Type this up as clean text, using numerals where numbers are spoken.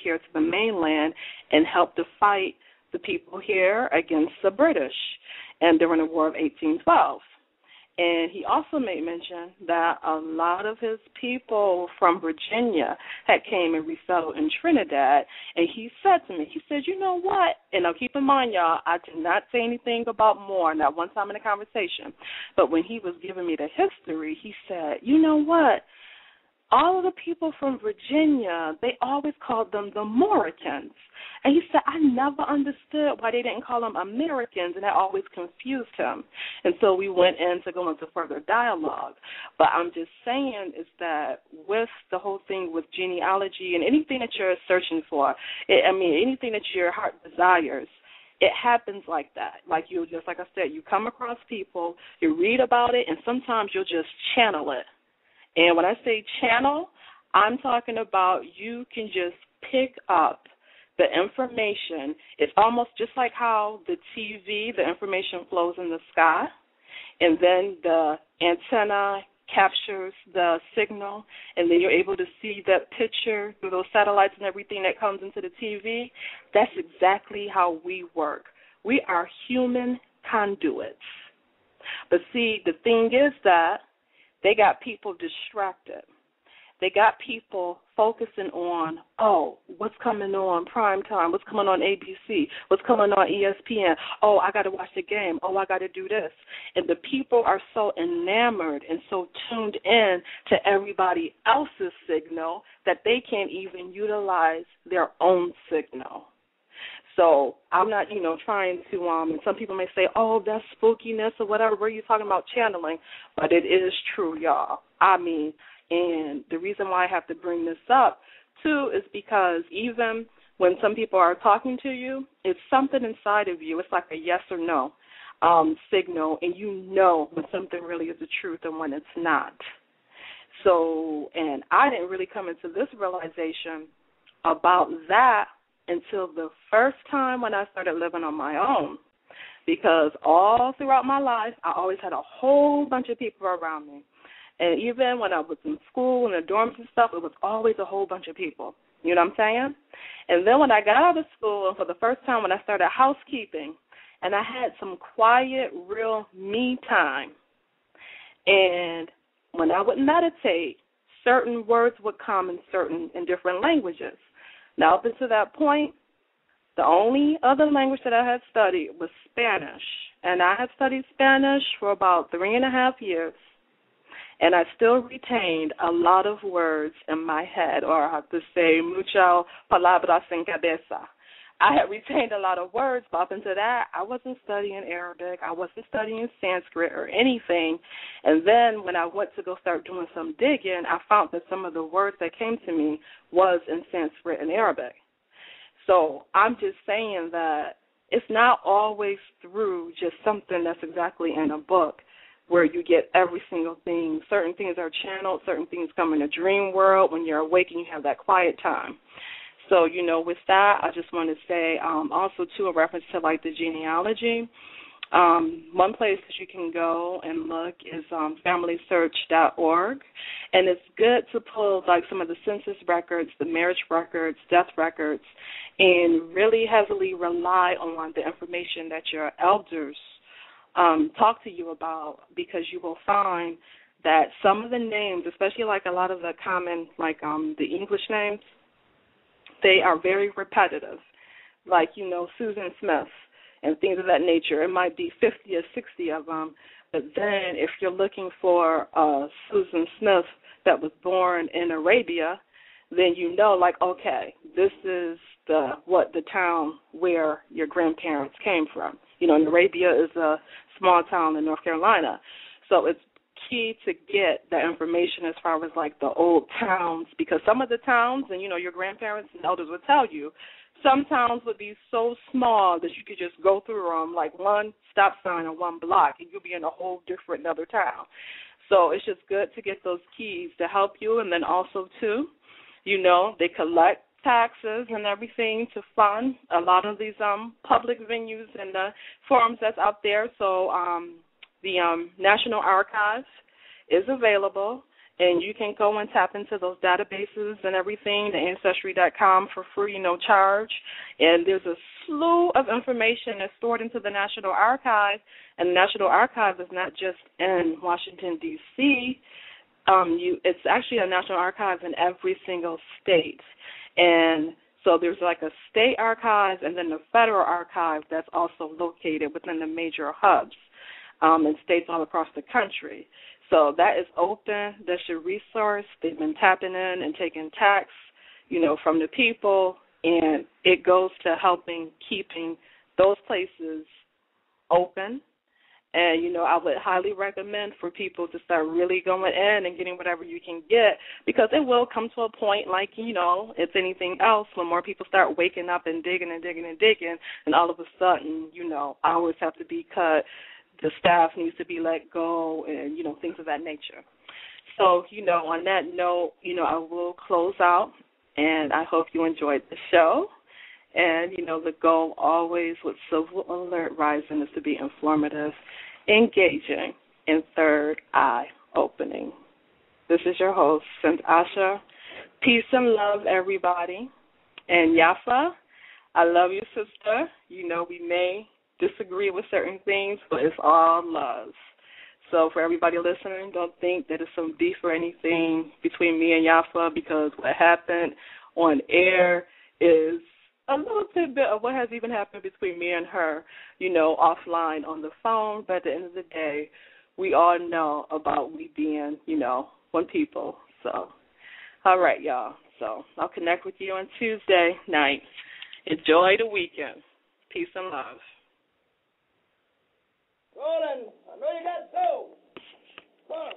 here to the mainland and helped to fight the people here against the British and during the War of 1812. And he also made mention that a lot of his people from Virginia had came and resettled in Trinidad. And he said to me, he said, you know what? And now keep in mind, y'all, I did not say anything about Moore, not one time in the conversation. But when he was giving me the history, he said, you know what? All of the people from Virginia, they always called them the Mauritans. And he said, I never understood why they didn't call them Americans, and that always confused him. And so we went in to go into further dialogue. But I'm just saying is that with the whole thing with genealogy and anything that you're searching for, anything that your heart desires, it happens like that. Like you, just like I said, you come across people, you read about it, and sometimes you'll just channel it. And when I say channel, I'm talking about you can just pick up the information. It's almost just like how the TV, the information flows in the sky, and then the antenna captures the signal, and then you're able to see that picture through those satellites and everything that comes into the TV. That's exactly how we work. We are human conduits. But see, the thing is that they got people distracted. They got people focusing on, what's coming on prime time? What's coming on ABC? What's coming on ESPN? Oh, I got to watch the game. Oh, I got to do this. And the people are so enamored and so tuned in to everybody else's signal that they can't even utilize their own signal. So I'm not, trying to, and some people may say, oh, that's spookiness or whatever. Where are you talking about channeling? But it is true, y'all. And the reason why I have to bring this up, too, is because even when some people are talking to you, it's something inside of you. It's like a yes or no signal, and you know when something really is the truth and when it's not. So, and I didn't really come into this realization about that until the first time when I started living on my own, because all throughout my life, I always had a whole bunch of people around me. And even when I was in school and the dorms and stuff, it was always a whole bunch of people. You know what I'm saying? And then when I got out of school, and for the first time when I started housekeeping, and I had some quiet, real me time, and when I would meditate, certain words would come in different languages. Now, up until that point, the only other language that I had studied was Spanish, and I had studied Spanish for about 3.5 years, and I still retained a lot of words in my head, or I have to say, muchas palabras en cabeza. I had retained a lot of words, but up until that, I wasn't studying Arabic. I wasn't studying Sanskrit or anything. And then when I went to go start doing some digging, I found that some of the words that came to me was in Sanskrit and Arabic. So I'm just saying that it's not always through just something that's exactly in a book where you get every single thing. Certain things are channeled. Certain things come in a dream world. When you're awake and you have that quiet time. So, with that, I just want to say also, too, a reference to, like, the genealogy. One place that you can go and look is familysearch.org, and it's good to pull, like, some of the census records, the marriage records, death records, and really heavily rely on the information that your elders talk to you about, because you will find that some of the names, especially, like, a lot of the common, like, the English names, they are very repetitive, like, Susan Smith and things of that nature. It might be 50 or 60 of them, but then if you're looking for Susan Smith that was born in Arabia, then like, okay, this is the town where your grandparents came from. And Arabia is a small town in North Carolina. So it's key to get that information as far as, like, the old towns, because some of the towns, and, your grandparents and elders would tell you, some towns would be so small that you could just go through them, like one stop sign or one block, and you'll be in a whole different another town. So it's just good to get those keys to help you. And then also, too, they collect taxes and everything to fund a lot of these public venues and the forums that's out there. So the National Archives is available, and you can go and tap into those databases and everything, the Ancestry.com, for free, no charge. And there's a slew of information that's stored into the National Archive, and the National Archive is not just in Washington, D.C. It's actually a National Archive in every single state. And so there's like a state archive and then the federal archive that's also located within the major hubs in states all across the country. So that is open. That's your resource. They've been tapping in and taking tax, from the people, and it goes to helping keeping those places open. And, I would highly recommend for people to start really going in and getting whatever you can get, because it will come to a point like, it's anything else, when more people start waking up and digging and digging and digging, and all of a sudden, hours have to be cut, the staff needs to be let go, and, things of that nature. So, on that note, I will close out, and I hope you enjoyed the show. And, the goal always with Civil Alert Rising is to be informative, engaging, and third eye opening. This is your host, St. Asha. Peace and love, everybody. And Yaffa, I love you, sister. We may disagree with certain things, but it's all love. So for everybody listening, don't think that it's some beef or anything between me and Yaffa, because what happened on air is a little tidbit of what has even happened between me and her, offline on the phone. But at the end of the day, we all know about we being, one people. So, all right, y'all. So I'll connect with you on Tuesday night. Enjoy the weekend. Peace and love. Roland, I know you got soul. Come on.